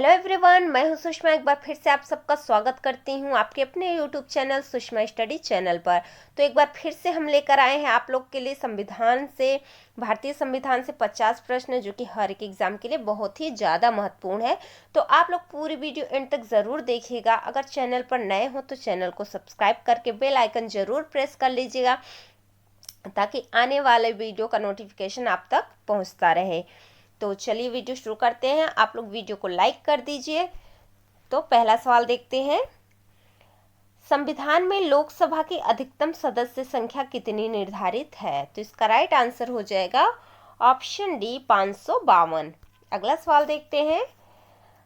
Hello everyone, मैं हूं सुषमा। एक बार फिर से आप सबका स्वागत करती हूं आपके अपने YouTube channel Sushma study channel पर। तो एक बार फिर से हम लेकर आए हैं आप लोग के लिए भारतीय संविधान से 50 प्रश्न, जो कि हर एक एग्जाम के लिए बहुत ही ज़्यादा महत्वपूर्ण है। तो आप लोग पूरी वीडियो एंड तक ज़रूर देखिएगा। अगर चैनल पर नए हो तो चैनल को सब्सक्राइब करके बेल आइकन ज़रूर प्रेस कर लीजिएगा, ताकि आने वाले वीडियो का नोटिफिकेशन आप तक पहुँचता रहे। तो चलिए वीडियो शुरू करते हैं। आप लोग वीडियो को लाइक कर दीजिए। तो पहला सवाल देखते हैं। संविधान में लोकसभा की अधिकतम सदस्य संख्या कितनी निर्धारित है? तो इसका राइट आंसर हो जाएगा ऑप्शन डी 552। अगला सवाल देखते हैं।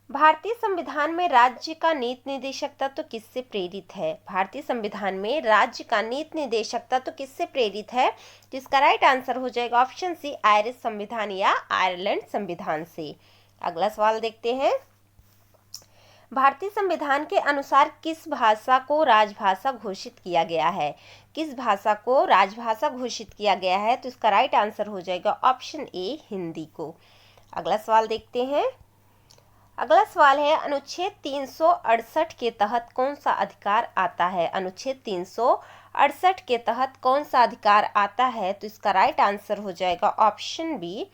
भारतीय संविधान में राज्य का नीति निदेशक तत्व किससे प्रेरित है? भारतीय संविधान में राज्य का नीति निदेशक तत्व किससे प्रेरित है? तो इसका राइट आंसर हो जाएगा ऑप्शन सी आयरिश संविधान या आयरलैंड संविधान से। अगला सवाल देखते हैं। भारतीय संविधान के अनुसार किस भाषा को राजभाषा घोषित किया गया है? किस भाषा को राजभाषा घोषित किया गया है? तो इसका राइट आंसर हो जाएगा ऑप्शन ए हिंदी को। अगला सवाल देखते हैं। अगला सवाल है, अनुच्छेद 368 के तहत कौन सा अधिकार आता है? अनुच्छेद 368 के तहत कौन सा अधिकार आता है? तो इसका राइट आंसर हो जाएगा ऑप्शन बी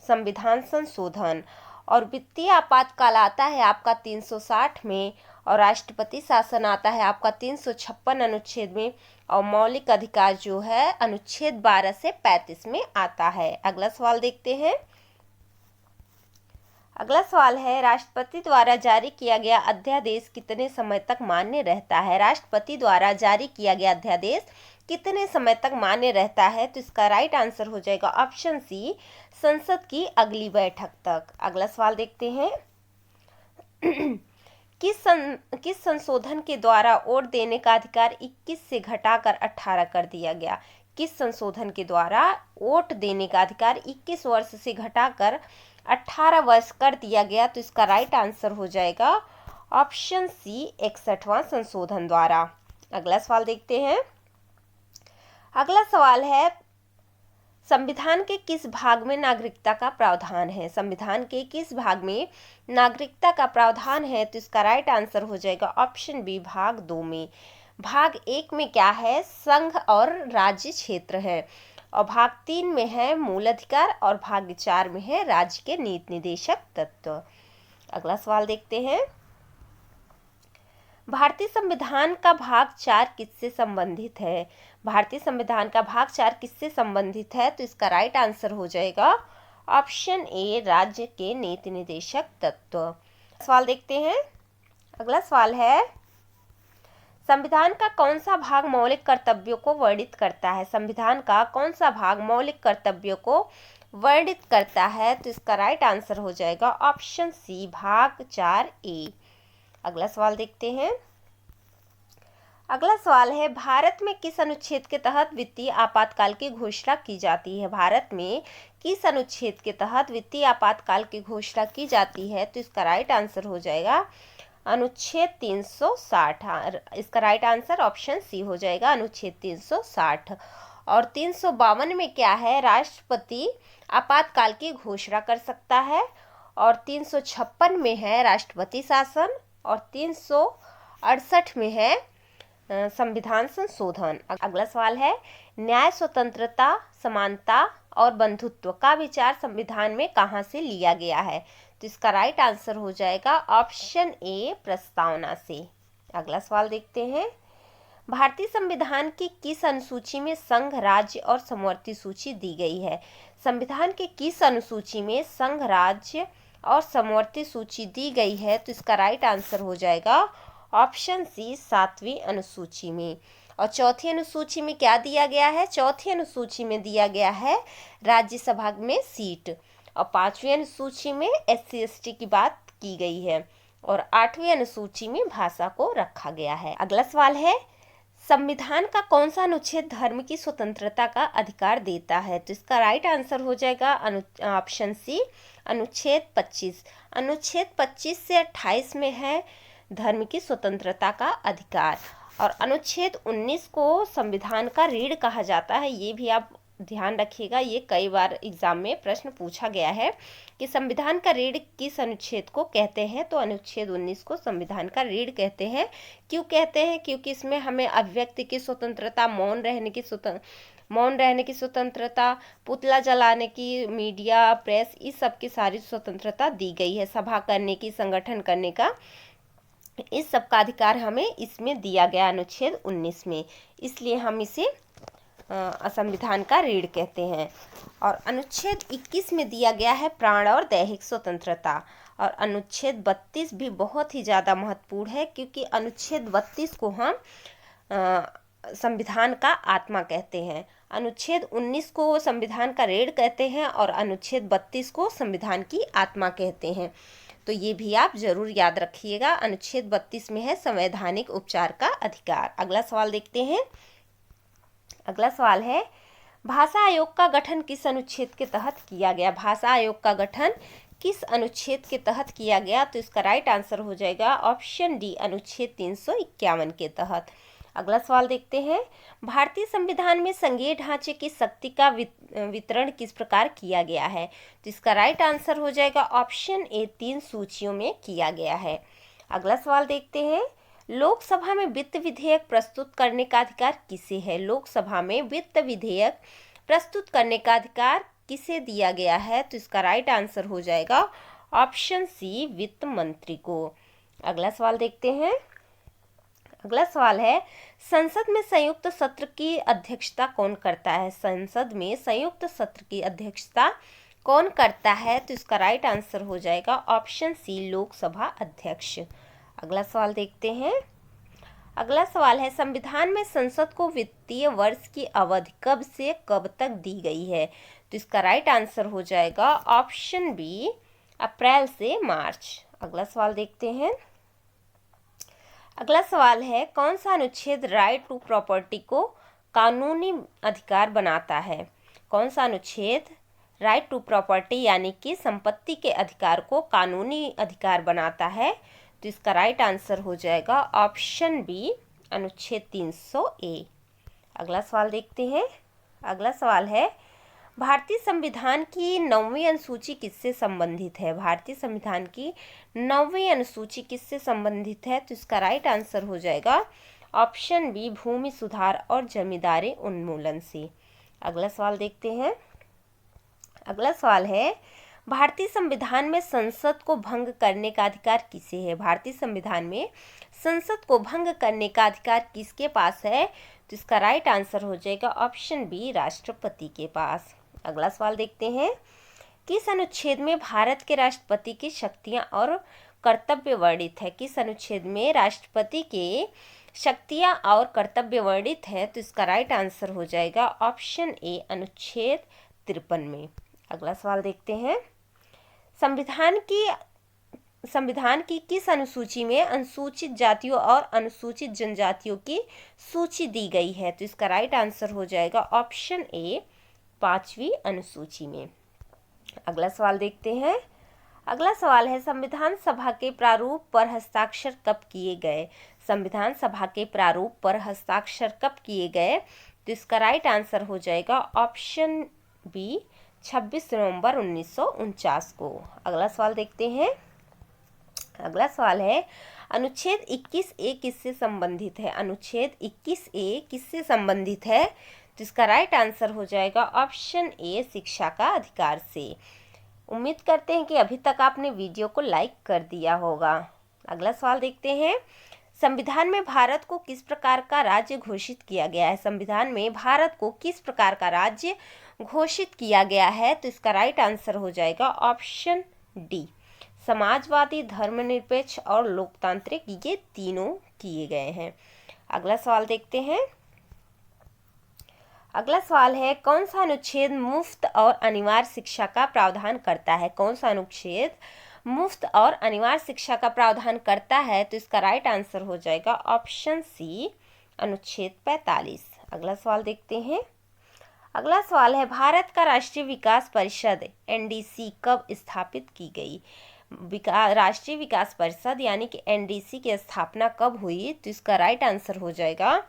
संविधान संशोधन। और वित्तीय आपातकाल आता है आपका 360 में, और राष्ट्रपति शासन आता है आपका 356 अनुच्छेद में, और मौलिक अधिकार जो है अनुच्छेद 12 से 35 में आता है। अगला सवाल देखते हैं। अगला सवाल है, राष्ट्रपति द्वारा जारी किया गया अध्यादेश कितने समय तक मान्य रहता है? राष्ट्रपति द्वारा जारी किया गया अध्यादेश कितने समय तक मान्य रहता है? तो इसका राइट आंसर हो जाएगा ऑप्शन सी संसद की अगली बैठक तक। अगला सवाल देखते हैं। किस संशोधन के द्वारा वोट देने का अधिकार 21 से घटाकर 18 कर दिया गया? किस संशोधन के द्वारा वोट देने का अधिकार 21 वर्ष से घटाकर 18 वर्ष कर दिया गया? तो इसका राइट आंसर हो जाएगा ऑप्शन सी 61वां संशोधन द्वारा। अगला सवाल देखते हैं। अगला सवाल है, संविधान के किस भाग में नागरिकता का प्रावधान है? संविधान के किस भाग में नागरिकता का प्रावधान है? तो इसका राइट आंसर हो जाएगा ऑप्शन बी भाग 2 में। भाग 1 में क्या है? संघ और राज्य क्षेत्र है, और भाग 3 में है मूल अधिकार, और भाग 4 में है राज्य के नीति निदेशक तत्व। अगला सवाल देखते हैं। भारतीय संविधान का भाग 4 किससे संबंधित है? भारतीय संविधान का भाग 4 किससे संबंधित है? तो इसका राइट आंसर हो जाएगा ऑप्शन ए राज्य के नीति निदेशक तत्व। सवाल देखते हैं। अगला सवाल है, संविधान का कौन सा भाग मौलिक कर्तव्यों को वर्णित करता है? संविधान का कौन सा भाग मौलिक कर्तव्यों को वर्णित करता है? तो इसका राइट आंसर हो जाएगा ऑप्शन सी भाग 4A। अगला सवाल देखते हैं। अगला सवाल है, भारत में किस अनुच्छेद के तहत वित्तीय आपातकाल की घोषणा की जाती है? भारत में किस अनुच्छेद के तहत वित्तीय आपातकाल की घोषणा की जाती है? तो इसका राइट आंसर हो जाएगा अनुच्छेद 360। इसका राइट आंसर ऑप्शन सी हो जाएगा अनुच्छेद 360। और 352 में क्या है? राष्ट्रपति आपातकाल की घोषणा कर सकता है, और 356 में है राष्ट्रपति शासन, और 368 में है संविधान संशोधन। अगला सवाल है, न्याय, स्वतंत्रता, समानता और बंधुत्व का विचार संविधान में कहाँ से लिया गया है? तो इसका राइट आंसर हो जाएगा ऑप्शन ए प्रस्तावना से। अगला सवाल देखते हैं। भारतीय संविधान की किस अनुसूची में संघ, राज्य और समवर्ती सूची दी गई है? संविधान के किस अनुसूची में संघ, राज्य और समवर्ती सूची दी गई है? तो इसका राइट आंसर हो जाएगा ऑप्शन सी 7वीं अनुसूची में। और चौथी अनुसूची में क्या दिया गया है? चौथी अनुसूची में दिया गया है राज्यसभा में सीट, और 5वीं अनुसूची में SC/ST की बात की गई है, और 8वीं अनुसूची में भाषा को रखा गया है। अगला सवाल है, संविधान का कौन सा अनुच्छेद धर्म की स्वतंत्रता का अधिकार देता है? तो इसका राइट आंसर हो जाएगा ऑप्शन सी अनुच्छेद 25। अनुच्छेद 25 से 28 में है धर्म की स्वतंत्रता का अधिकार, और अनुच्छेद 19 को संविधान का रीढ़ कहा जाता है, ये भी आप ध्यान रखिएगा, ये कई बार एग्जाम में प्रश्न पूछा गया है कि संविधान का रीढ़ किस अनुच्छेद को कहते हैं। तो अनुच्छेद 19 को संविधान का रीढ़ कहते हैं। क्यों कहते हैं? क्योंकि इसमें हमें अभिव्यक्ति की स्वतंत्रता, मौन रहने की स्वतंत्रता, पुतला जलाने की, मीडिया, प्रेस, इस सब की सारी स्वतंत्रता दी गई है। सभा करने की, संगठन करने का, इस सब का अधिकार हमें इसमें दिया गया अनुच्छेद 19 में, इसलिए हम इसे संविधान का रीढ़ कहते हैं। और अनुच्छेद 21 में दिया गया है प्राण और दैहिक स्वतंत्रता। और अनुच्छेद 32 भी बहुत ही ज़्यादा महत्वपूर्ण है, क्योंकि अनुच्छेद 32 को हम संविधान का आत्मा कहते हैं। अनुच्छेद 19 को संविधान का रीढ़ कहते हैं और अनुच्छेद 32 को संविधान की आत्मा कहते हैं। तो ये भी आप जरूर याद रखिएगा। अनुच्छेद 32 में है संवैधानिक उपचार का अधिकार। अगला सवाल देखते हैं। अगला सवाल है, भाषा आयोग का गठन किस अनुच्छेद के तहत किया गया? भाषा आयोग का गठन किस अनुच्छेद के तहत किया गया? तो इसका राइट आंसर हो जाएगा ऑप्शन डी, अनुच्छेद 351 के तहत। अगला सवाल देखते हैं। भारतीय संविधान में संघीय ढांचे की शक्ति का वितरण किस प्रकार किया गया है? तो इसका राइट आंसर हो जाएगा ऑप्शन ए, 3 सूचियों में किया गया है। अगला सवाल देखते हैं। लोकसभा में वित्त विधेयक प्रस्तुत करने का अधिकार किसे है? लोकसभा में वित्त विधेयक प्रस्तुत करने का अधिकार किसे दिया गया है? तो इसका राइट आंसर हो जाएगा ऑप्शन सी, वित्त मंत्री को। अगला सवाल देखते हैं। अगला सवाल है, संसद में संयुक्त सत्र की अध्यक्षता कौन करता है? संसद में संयुक्त सत्र की अध्यक्षता कौन करता है? तो इसका राइट आंसर हो जाएगा ऑप्शन सी, लोकसभा अध्यक्ष। अगला सवाल देखते हैं। अगला सवाल है, संविधान में संसद को वित्तीय वर्ष की अवधि कब से कब तक दी गई है? तो इसका राइट आंसर हो जाएगा ऑप्शन बी, अप्रैल से मार्च। अगला सवाल देखते हैं। अगला सवाल है, कौन सा अनुच्छेद राइट टू प्रॉपर्टी को कानूनी अधिकार बनाता है? कौन सा अनुच्छेद राइट टू प्रॉपर्टी यानी कि संपत्ति के अधिकार को कानूनी अधिकार बनाता है? तो इसका राइट आंसर हो जाएगा ऑप्शन बी, अनुच्छेद 300 ए। अगला सवाल देखते हैं। अगला सवाल है, भारतीय संविधान की 9वीं अनुसूची किससे संबंधित है? भारतीय संविधान की 9वीं अनुसूची किससे संबंधित है? तो इसका राइट आंसर हो जाएगा ऑप्शन बी, भूमि सुधार और जमींदारी उन्मूलन से। अगला सवाल देखते हैं। अगला सवाल है, भारतीय संविधान में संसद को भंग करने का अधिकार किसे है? भारतीय संविधान में संसद को भंग करने का अधिकार किसके पास है? तो इसका राइट आंसर हो जाएगा ऑप्शन बी, राष्ट्रपति के पास। अगला सवाल देखते हैं। किस अनुच्छेद में भारत के राष्ट्रपति की शक्तियां और कर्तव्य वर्णित है? किस अनुच्छेद में राष्ट्रपति के शक्तियां और कर्तव्य वर्णित है? तो इसका राइट आंसर हो जाएगा ऑप्शन ए, अनुच्छेद 53 में। अगला सवाल देखते हैं। संविधान की किस अनुसूची में अनुसूचित जातियों और अनुसूचित जनजातियों की सूची दी गई है? तो इसका राइट आंसर हो जाएगा ऑप्शन ए, 5वीं अनुसूची में। अगला सवाल देखते हैं। अगला सवाल है, संविधान सभा के प्रारूप पर हस्ताक्षर कब किए गए? संविधान सभा के प्रारूप पर हस्ताक्षर कब किए गए? तो इसका राइट आंसर हो जाएगा ऑप्शन बी, 26 नवंबर 1949 को। अगला सवाल देखते हैं। अगला सवाल है, अनुच्छेद 21A किससे संबंधित है? अनुच्छेद 21A किससे संबंधित है? तो इसका राइट आंसर हो जाएगा ऑप्शन ए, शिक्षा का अधिकार से। उम्मीद करते हैं कि अभी तक आपने वीडियो को लाइक कर दिया होगा। अगला सवाल देखते हैं। संविधान में भारत को किस प्रकार का राज्य घोषित किया गया है? संविधान में भारत को किस प्रकार का राज्य घोषित किया गया है? तो इसका राइट आंसर हो जाएगा ऑप्शन डी, समाजवादी, धर्मनिरपेक्ष और लोकतांत्रिक, ये तीनों किए गए हैं। अगला सवाल देखते हैं। अगला सवाल है, कौन सा अनुच्छेद मुफ्त और अनिवार्य शिक्षा का प्रावधान करता है? कौन सा अनुच्छेद मुफ्त और अनिवार्य शिक्षा का प्रावधान करता है? तो इसका राइट आंसर हो जाएगा ऑप्शन सी, अनुच्छेद 45। अगला सवाल देखते हैं। अगला सवाल है, भारत का राष्ट्रीय विकास परिषद एनडीसी कब स्थापित की गई? राष्ट्रीय विकास परिषद यानी कि एनडीसी की स्थापना कब हुई? तो इसका राइट आंसर हो जाएगा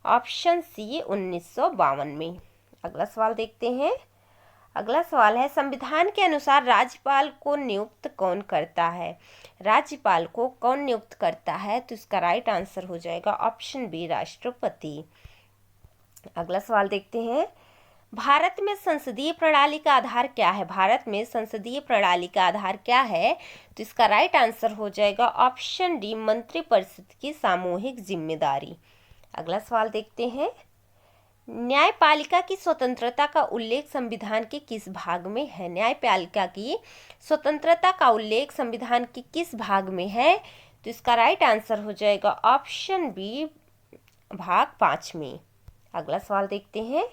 ऑप्शन सी, 1952 में। अगला सवाल देखते हैं। अगला सवाल है, संविधान के अनुसार राज्यपाल को नियुक्त कौन करता है? राज्यपाल को कौन नियुक्त करता है? तो इसका राइट आंसर हो जाएगा ऑप्शन बी, राष्ट्रपति। अगला सवाल देखते हैं। भारत में संसदीय प्रणाली का आधार क्या है? भारत में संसदीय प्रणाली का आधार क्या है? तो इसका राइट आंसर हो जाएगा ऑप्शन डी, मंत्रिपरिषद की सामूहिक जिम्मेदारी। अगला सवाल देखते हैं। न्यायपालिका की स्वतंत्रता का उल्लेख संविधान के किस भाग में है? न्यायपालिका की स्वतंत्रता का उल्लेख संविधान के किस भाग में है? तो इसका राइट आंसर हो जाएगा ऑप्शन बी, भाग 5 में। अगला सवाल देखते हैं।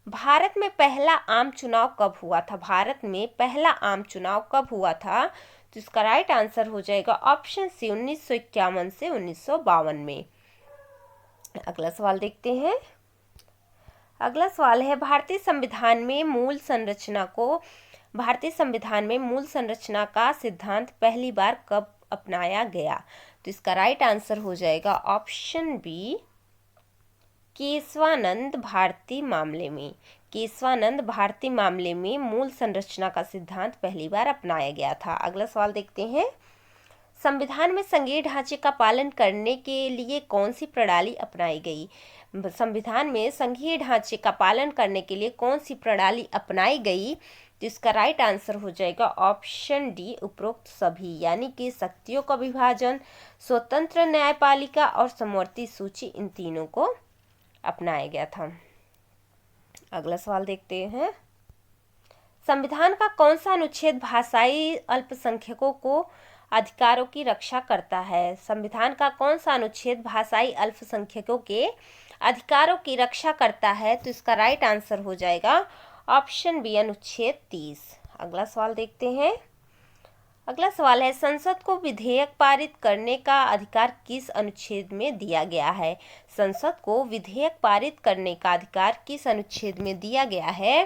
भारत में पहला आम चुनाव कब हुआ था? भारत में पहला आम चुनाव कब हुआ था? तो इसका राइट आंसर हो जाएगा ऑप्शन सी, 1951 से 1952 में। अगला सवाल देखते हैं। अगला सवाल है, भारतीय संविधान में मूल संरचना का सिद्धांत पहली बार कब अपनाया गया? तो इसका राइट आंसर हो जाएगा ऑप्शन बी, केशवानंद भारती मामले में। केशवानंद भारती मामले में मूल संरचना का सिद्धांत पहली बार अपनाया गया था। अगला सवाल देखते हैं। संविधान में संघीय ढांचे का पालन करने के लिए कौन सी प्रणाली अपनाई गई? संविधान में संघीय ढांचे का पालन करने के लिए कौन सी प्रणाली अपनाई गई? तो इसका राइट आंसर हो जाएगा ऑप्शन डी, उपरोक्त सभी, यानी कि शक्तियों का विभाजन, स्वतंत्र न्यायपालिका और समवर्ती सूची, इन तीनों को अपनाया गया था। अगला सवाल देखते हैं। संविधान का कौन सा अनुच्छेद भाषाई अल्पसंख्यकों को अधिकारों की रक्षा करता है? संविधान का कौन सा अनुच्छेद भाषाई अल्पसंख्यकों के अधिकारों की रक्षा करता है? तो इसका राइट आंसर हो जाएगा ऑप्शन बी, अनुच्छेद 30। अगला सवाल देखते हैं। अगला सवाल है, संसद को विधेयक पारित करने का अधिकार किस अनुच्छेद में दिया गया है? संसद को विधेयक पारित करने का अधिकार किस अनुच्छेद में दिया गया है?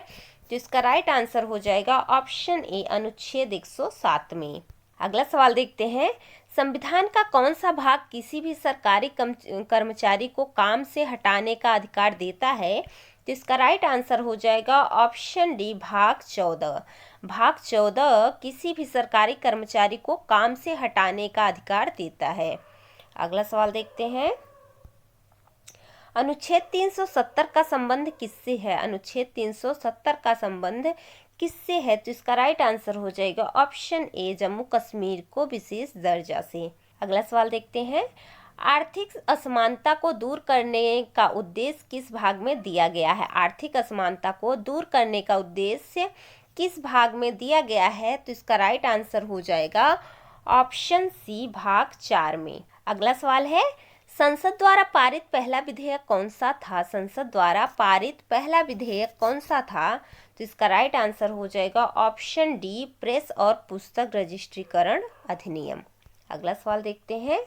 तो इसका राइट आंसर हो जाएगा ऑप्शन ए, अनुच्छेद 107 में। अगला सवाल देखते हैं। संविधान का कौन सा भाग किसी भी सरकारी कर्मचारी को काम से हटाने का अधिकार देता है? तो इसका राइट आंसर हो जाएगा ऑप्शन डी, भाग 14। भाग 14 किसी भी सरकारी कर्मचारी को काम से हटाने का अधिकार देता है। अगला सवाल देखते हैं। अनुच्छेद 370 का संबंध किससे है? अनुच्छेद 370 का संबंध किससे है? तो इसका राइट आंसर हो जाएगा ऑप्शन ए, जम्मू कश्मीर को विशेष दर्जा से। अगला सवाल देखते हैं। आर्थिक असमानता को दूर करने का उद्देश्य किस भाग में दिया गया है? आर्थिक असमानता को दूर करने का उद्देश्य किस भाग में दिया गया है? तो इसका राइट आंसर हो जाएगा ऑप्शन सी, भाग 4 में। अगला सवाल है, संसद द्वारा पारित पहला विधेयक कौन सा था? संसद द्वारा पारित पहला विधेयक कौन सा था? तो इसका राइट आंसर हो जाएगा ऑप्शन डी, प्रेस और पुस्तक रजिस्ट्रीकरण अधिनियम। अगला सवाल देखते हैं।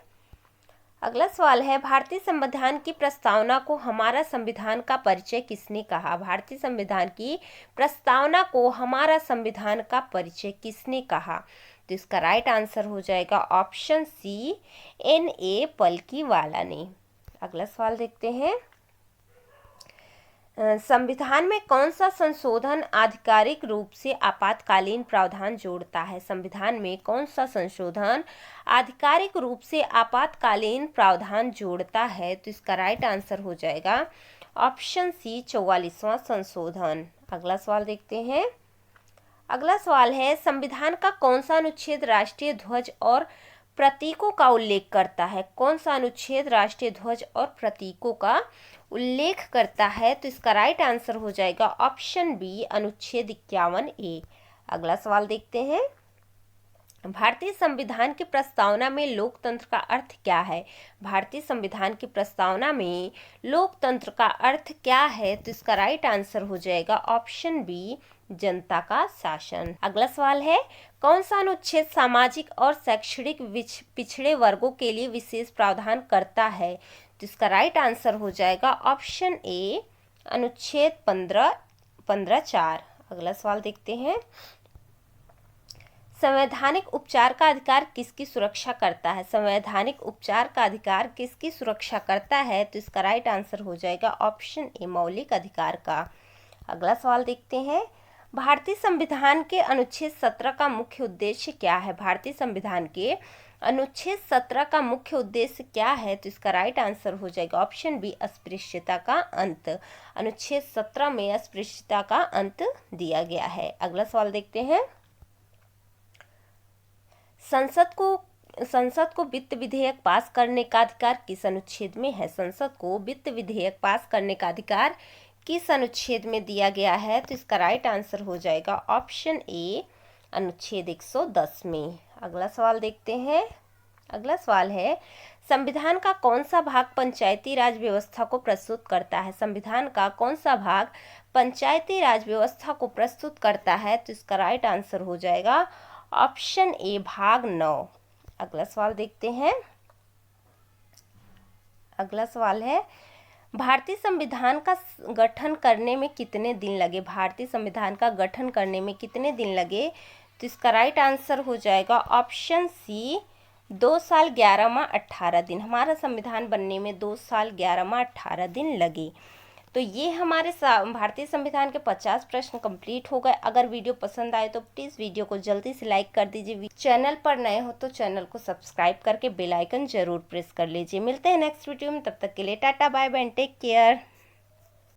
अगला सवाल है, भारतीय संविधान की प्रस्तावना को हमारा संविधान का परिचय किसने कहा? भारतीय संविधान की प्रस्तावना को हमारा संविधान का परिचय किसने कहा? तो इसका राइट आंसर हो जाएगा ऑप्शन सी, N.A. पलकीवाला ने। अगला सवाल देखते हैं। संविधान में कौन सा संशोधन आधिकारिक रूप से आपातकालीन प्रावधान जोड़ता है? संविधान में कौन सा संशोधन आधिकारिक रूप से आपातकालीन प्रावधान जोड़ता है? तो इसका राइट आंसर हो जाएगा ऑप्शन सी, 44वां संशोधन। अगला सवाल देखते हैं। अगला सवाल है, संविधान का कौन सा अनुच्छेद राष्ट्रीय ध्वज और प्रतीकों का उल्लेख करता है? कौन सा अनुच्छेद राष्ट्रीय ध्वज और प्रतीकों का उल्लेख करता है? तो इसका राइट आंसर हो जाएगा ऑप्शन बी, अनुच्छेद 51A। अगला सवाल देखते हैं। भारतीय संविधान की प्रस्तावना में लोकतंत्र का अर्थ क्या है? भारतीय संविधान की प्रस्तावना में लोकतंत्र का अर्थ क्या है? तो इसका राइट आंसर हो जाएगा ऑप्शन बी, जनता का शासन। अगला सवाल है, कौन सा अनुच्छेद सामाजिक और शैक्षणिक पिछड़े वर्गों के लिए विशेष प्रावधान करता है? तो इसका राइट आंसर हो जाएगा ऑप्शन ए, अनुच्छेद 15(4). अगला सवाल देखते हैं। संवैधानिक उपचार का अधिकार किसकी सुरक्षा करता है? संवैधानिक उपचार का अधिकार किसकी सुरक्षा करता है? तो इसका राइट आंसर हो जाएगा ऑप्शन ए, मौलिक अधिकार का। अगला सवाल देखते हैं, भारतीय संविधान के अनुच्छेद 17 का मुख्य उद्देश्य क्या है? भारतीय संविधान के अनुच्छेद 17 का मुख्य उद्देश्य क्या है? तो इसका राइट आंसर हो जाएगा ऑप्शन बी, अस्पृश्यता का अंत। अनुच्छेद 17 में अस्पृश्यता का अंत दिया गया है। अगला सवाल देखते हैं, संसद को वित्त विधेयक पास करने का अधिकार किस अनुच्छेद में है? संसद को वित्त विधेयक पास करने का अधिकार किस अनुच्छेद में दिया गया है? तो इसका राइट आंसर हो जाएगा ऑप्शन ए, अनुच्छेद 110 में। अगला सवाल देखते हैं, अगला सवाल है, संविधान का कौन सा भाग पंचायती राज व्यवस्था को प्रस्तुत करता है? संविधान का कौन सा भाग पंचायती राज व्यवस्था को प्रस्तुत करता है? तो इसका राइट आंसर हो जाएगा ऑप्शन ए, भाग 9। अगला सवाल देखते हैं, अगला सवाल है, भारतीय संविधान का गठन करने में कितने दिन लगे? भारतीय संविधान का गठन करने में कितने दिन लगे? तो इसका राइट आंसर हो जाएगा ऑप्शन सी, 2 साल 11 माह 18 दिन। हमारा संविधान बनने में 2 साल 11 माह 18 दिन लगे। तो ये हमारे भारतीय संविधान के 50 प्रश्न कंप्लीट हो गए। अगर वीडियो पसंद आए तो प्लीज़ वीडियो को जल्दी से लाइक कर दीजिए। चैनल पर नए हो तो चैनल को सब्सक्राइब करके बेल आइकन जरूर प्रेस कर लीजिए। मिलते हैं नेक्स्ट वीडियो में, तब तक के लिए tata bye bye and take care.